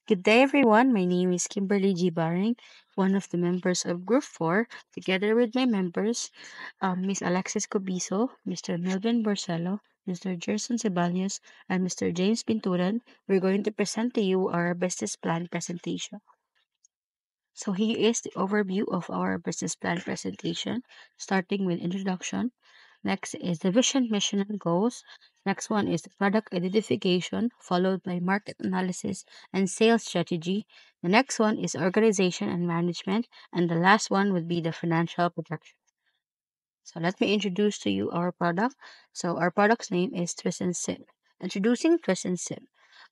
Good day, everyone. My name is Kimberly G. Baring, one of the members of Group 4, together with my members, Ms. Alexis Cobiso, Mr. Melvin Borsello, Mr. Gerson Ceballos, and Mr. James Pinturan. We're going to present to you our business plan presentation. So here is the overview of our business plan presentation, starting with introduction. Next is the vision, mission, and goals. Next one is the product identification, followed by market analysis and sales strategy. The next one is organization and management, and the last one would be the financial projection. So let me introduce to you our product. So our product's name is Twist and Sip. Introducing Twist and Sip.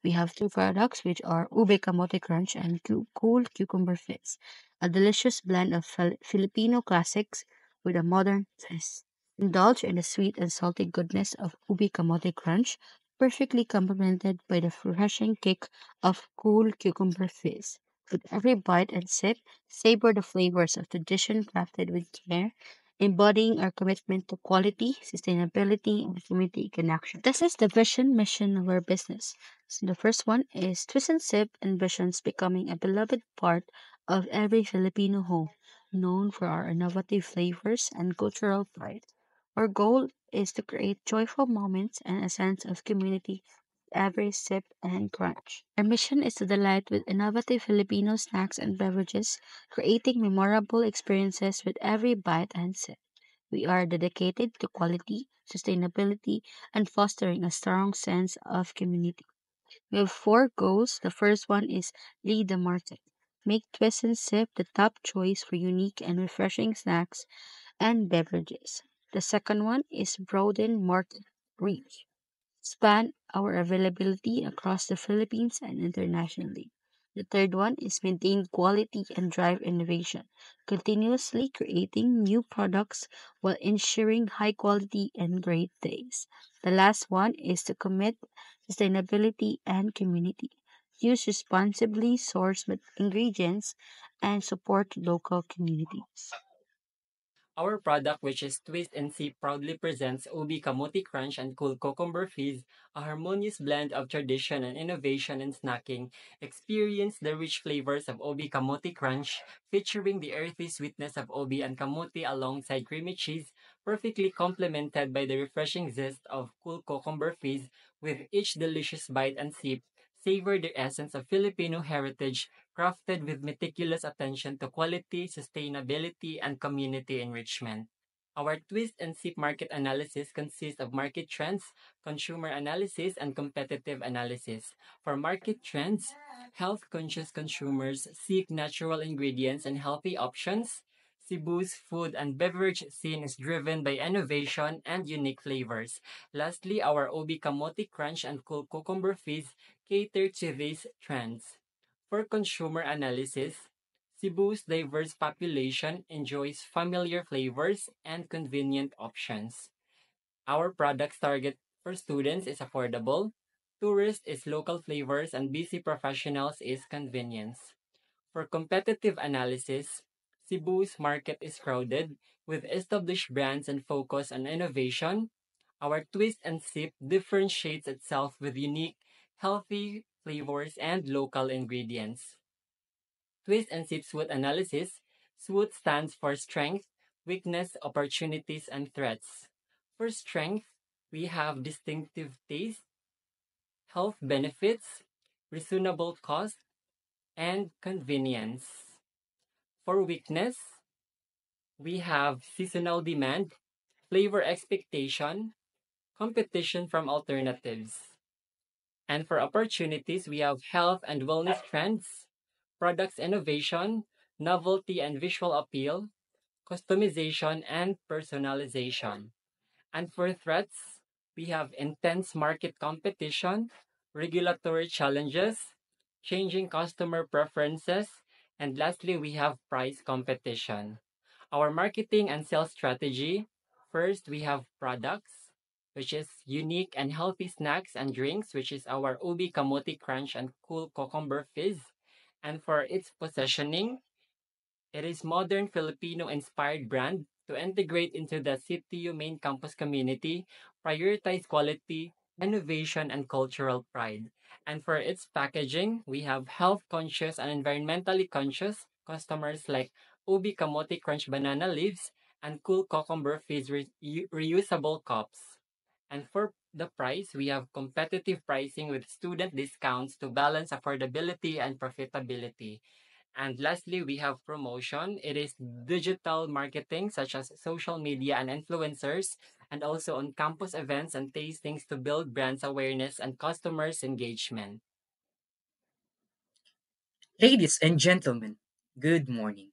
We have two products which are Ube Kamote Crunch and Cool Cucumber Fizz, a delicious blend of Filipino classics with a modern twist. Indulge in the sweet and salty goodness of Ube Kamote Crunch, perfectly complemented by the refreshing kick of Cool Cucumber Fizz. With every bite and sip, savor the flavors of tradition crafted with care, embodying our commitment to quality, sustainability, and community connection. This is the vision mission of our business. So the first one is Twist and Sip envisions becoming a beloved part of every Filipino home, known for our innovative flavors and cultural pride. Our goal is to create joyful moments and a sense of community with every sip and crunch. Our mission is to delight with innovative Filipino snacks and beverages, creating memorable experiences with every bite and sip. We are dedicated to quality, sustainability, and fostering a strong sense of community. We have four goals. The first one is lead the market. Make Twist and Sip the top choice for unique and refreshing snacks and beverages. The second one is broaden market reach. Expand our availability across the Philippines and internationally. The third one is maintain quality and drive innovation, continuously creating new products while ensuring high quality and great taste. The last one is to commit sustainability and community. Use responsibly sourced ingredients and support local communities. Our product, which is Twist and Sip, proudly presents Ubi Kamuti Crunch and Cool Cucumber Fizz, a harmonious blend of tradition and innovation in snacking. Experience the rich flavors of Ubi Kamuti Crunch, featuring the earthy sweetness of ubi and kamuti alongside creamy cheese, perfectly complemented by the refreshing zest of Cool Cucumber Fizz. With each delicious bite and sip, savor the essence of Filipino heritage crafted with meticulous attention to quality, sustainability, and community enrichment. Our twist and sip market analysis consists of market trends, consumer analysis, and competitive analysis. For market trends, health conscious consumers seek natural ingredients and healthy options. Cebu's food and beverage scene is driven by innovation and unique flavors. Lastly, our Obi Kamote Crunch and Cool Cucumber Fizz cater to these trends. For consumer analysis, Cebu's diverse population enjoys familiar flavors and convenient options. Our product's target for students is affordable, tourists is local flavors, and busy professionals is convenience. For competitive analysis, Cebu's market is crowded with established brands and focus on innovation. Our twist and sip differentiates itself with unique, healthy flavors and local ingredients. Twist and Sip SWOT analysis. SWOT stands for strength, weakness, opportunities, and threats. For strength, we have distinctive taste, health benefits, reasonable cost, and convenience. For weakness, we have seasonal demand, flavor expectation, competition from alternatives. And for opportunities, we have health and wellness trends, products innovation, novelty and visual appeal, customization, and personalization. And for threats, we have intense market competition, regulatory challenges, changing customer preferences, and lastly, we have price competition. Our marketing and sales strategy, first, we have products, which is unique and healthy snacks and drinks, which is our Ubi Kamote Crunch and Cool Cucumber Fizz. And for its positioning, it is modern Filipino-inspired brand to integrate into the CTU main campus community, prioritize quality, innovation, and cultural pride. And for its packaging, we have health conscious and environmentally conscious customers like Ubi Kamote Crunch Banana Leaves and Cool Cucumber Fizz reusable cups. And for the price, we have competitive pricing with student discounts to balance affordability and profitability. And lastly, we have promotion. It is digital marketing such as social media and influencers, and also on campus events and tastings to build brands awareness and customers engagement. Ladies and gentlemen, good morning.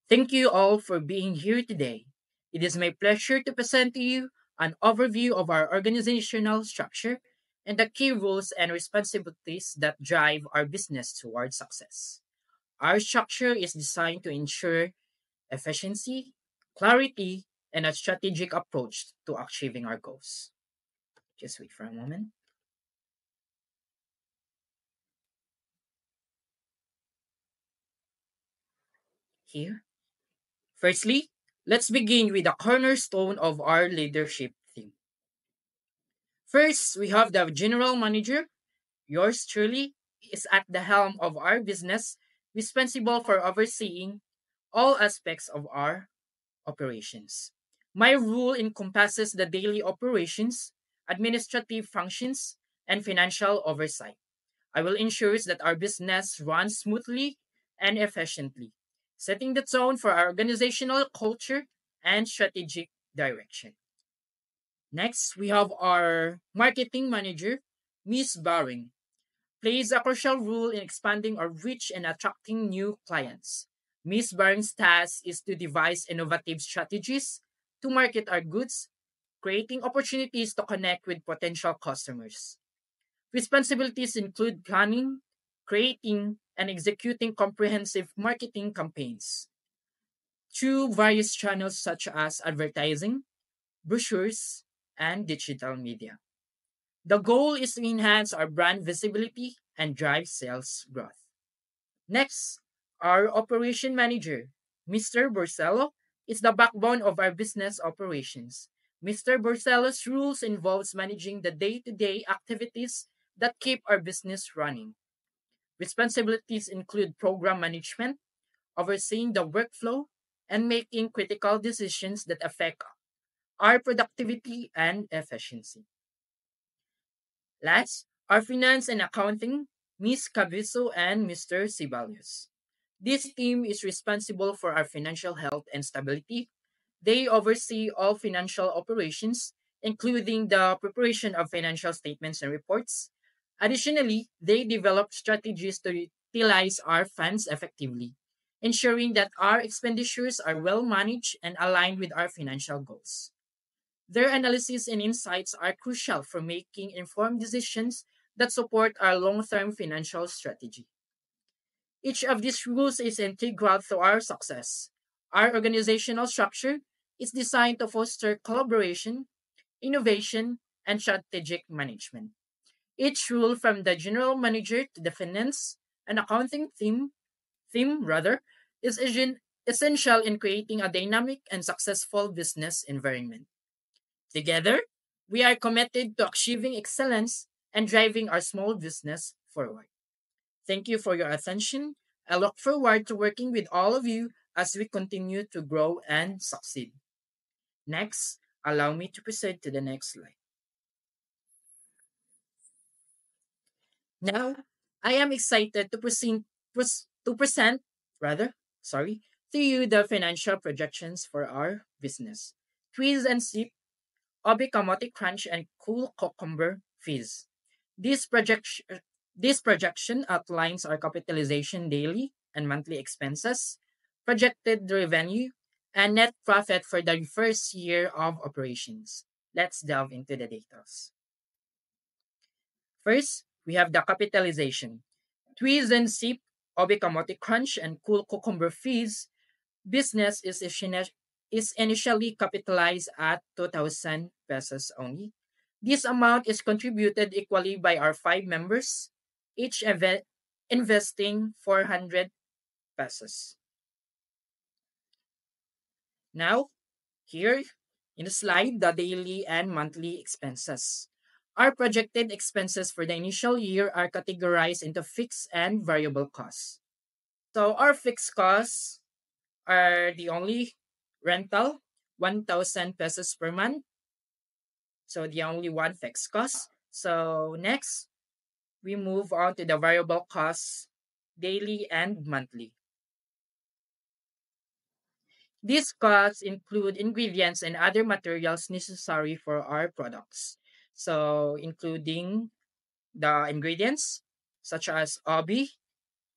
Thank you all for being here today. It is my pleasure to present to you an overview of our organizational structure and the key rules and responsibilities that drive our business towards success. Our structure is designed to ensure efficiency, clarity, and a strategic approach to achieving our goals. Just wait for a moment. Here. Firstly, let's begin with the cornerstone of our leadership theme. First, we have the general manager. Yours truly is at the helm of our business, responsible for overseeing all aspects of our operations. My role encompasses the daily operations, administrative functions, and financial oversight. I will ensure that our business runs smoothly and efficiently, setting the tone for our organizational culture and strategic direction. Next, we have our marketing manager, Miss Baring, plays a crucial role in expanding our reach and attracting new clients. Miss Baring's task is to devise innovative strategies to market our goods, creating opportunities to connect with potential customers. Responsibilities include planning, creating, and executing comprehensive marketing campaigns through various channels such as advertising, brochures, and digital media. The goal is to enhance our brand visibility and drive sales growth. Next, our operation manager, Mr. Borsello, is the backbone of our business operations. Mr. Borsello's rules involves managing the day-to-day activities that keep our business running. Responsibilities include program management, overseeing the workflow, and making critical decisions that affect our productivity and efficiency. Last, our finance and accounting, Ms. Cabiso and Mr. Sibalius. This team is responsible for our financial health and stability. They oversee all financial operations, including the preparation of financial statements and reports. Additionally, they develop strategies to utilize our funds effectively, ensuring that our expenditures are well managed and aligned with our financial goals. Their analysis and insights are crucial for making informed decisions that support our long term financial strategy. Each of these rules is integral to our success. Our organizational structure is designed to foster collaboration, innovation, and strategic management. Each rule from the general manager to the finance and accounting theme, is essential in creating a dynamic and successful business environment. Together, we are committed to achieving excellence and driving our small business forward. Thank you for your attention. I look forward to working with all of you as we continue to grow and succeed. Next, allow me to proceed to the next slide. Now, I am excited to present rather, sorry, to you the financial projections for our business. Quiz and Sip, Obi Kamote Crunch, and Cool Cucumber Fizz. This projection, this projection outlines our capitalization daily and monthly expenses, projected revenue, and net profit for the first year of operations. Let's delve into the details. First, we have the capitalization. Twiz and Sip, Obi Kamote Crunch, and Cool Cucumber Fizz business is initially capitalized at 2,000 pesos only. This amount is contributed equally by our five members, each investing 400 pesos. Now, here in the slide, the daily and monthly expenses. Our projected expenses for the initial year are categorized into fixed and variable costs. So our fixed costs are the only rental, 1,000 pesos per month. So the only one fixed cost. So next, we move on to the variable costs, daily and monthly. These costs include ingredients and other materials necessary for our products. So including the ingredients such as obi,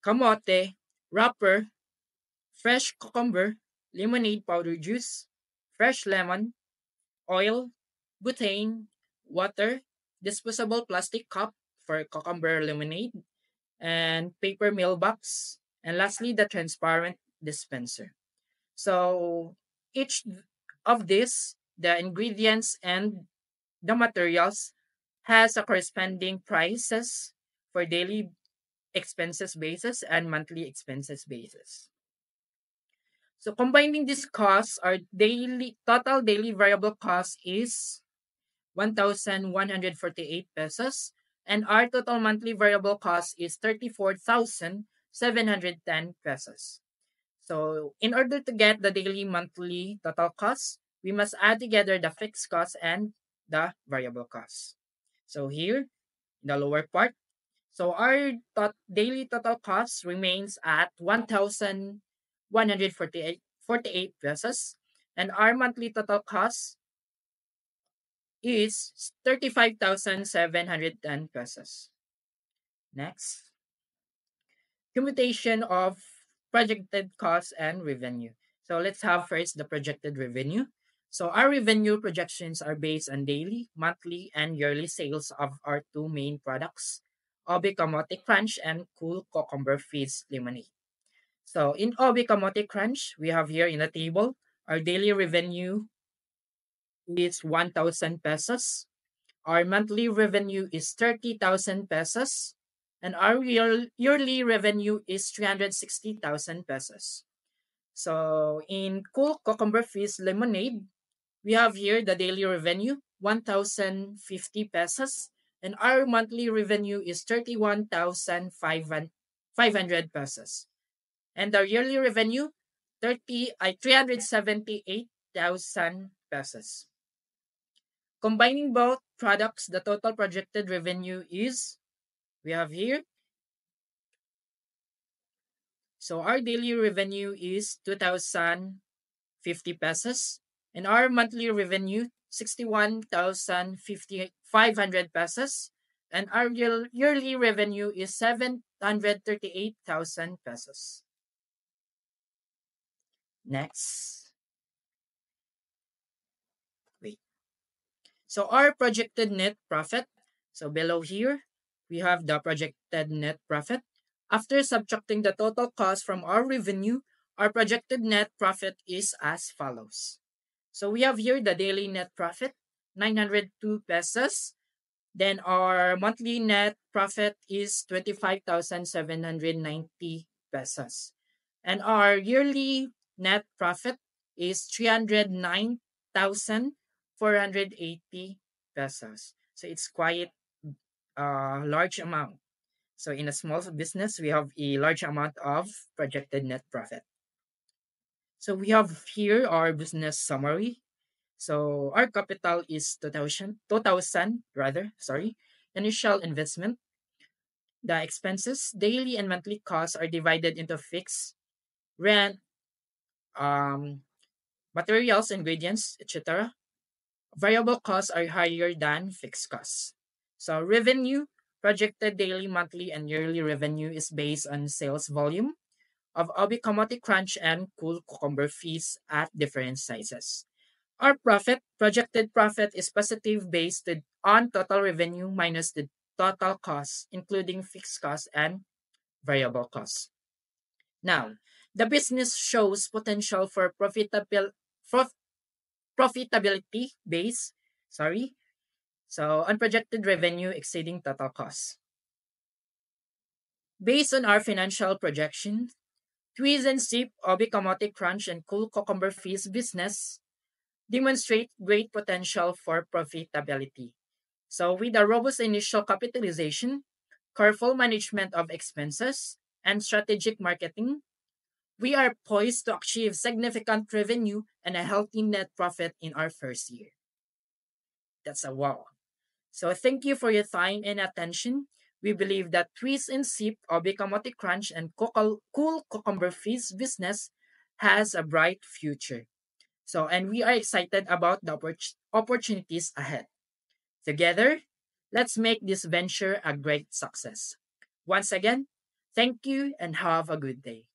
kamote, wrapper, fresh cucumber, lemonade powder juice, fresh lemon, oil, butane, water, disposable plastic cup for cucumber lemonade, and paper mailbox, and lastly, the transparent dispenser. So each of these, the ingredients and the materials, has a corresponding prices for daily expenses basis and monthly expenses basis. So combining these costs, our daily total daily variable cost is 1,148 pesos, and our total monthly variable cost is 34,710 pesos. So in order to get the daily monthly total cost, we must add together the fixed cost and the variable cost. So here, in the lower part, so our daily total cost remains at 1,148 pesos, and our monthly total cost is 35,710 pesos. Next, computation of projected costs and revenue. So let's have first the projected revenue. So our revenue projections are based on daily, monthly, and yearly sales of our two main products, Obi Kamote Crunch and Cool Cucumber Fizz Lemonade. So in Obi Kamote Crunch, we have here in the table, our daily revenue is 1,000 pesos. Our monthly revenue is 30,000 pesos. And our yearly revenue is 360,000 pesos. So in Cool Cucumber Fizz Lemonade, we have here the daily revenue, 1,050 pesos. And our monthly revenue is 31,500 pesos. And our yearly revenue, 378,000 pesos. Combining both products, the total projected revenue is, we have here, so our daily revenue is 2,050 pesos, and our monthly revenue, 61,500 pesos, and our yearly revenue is 738,000 pesos. Next. Wait. So our projected net profit. So below here, we have the projected net profit. After subtracting the total cost from our revenue, our projected net profit is as follows. So we have here the daily net profit, 902 pesos. Then our monthly net profit is 25,790 pesos. And our yearly net profit is 309,480 pesos. So it's quite a large amount. So in a small business, we have a large amount of projected net profit. So we have here our business summary. So our capital is 2,000 rather, sorry. Initial investment. The expenses, daily and monthly costs are divided into fixed, rent, um, materials, ingredients, etc. Variable costs are higher than fixed costs. So revenue, projected daily, monthly, and yearly revenue is based on sales volume of Obi Kamote Crunch and Cool Cucumber Fizz at different sizes. Our profit, projected profit, is positive based on total revenue minus the total costs, including fixed costs and variable costs. Now, the business shows potential for profitability base, sorry, so unprojected revenue exceeding total costs. Based on our financial projections, Twizz and Sip, Obi Kamote Crunch, and Cool Cucumber Fizz business demonstrate great potential for profitability. So, with a robust initial capitalization, careful management of expenses, and strategic marketing, we are poised to achieve significant revenue and a healthy net profit in our first year. That's a wow. So thank you for your time and attention. We believe that Twist and Sip, Obi Kamote Crunch, and Cool Cucumber Fizz business has a bright future. So, and we are excited about the opportunities ahead. Together, let's make this venture a great success. Once again, thank you and have a good day.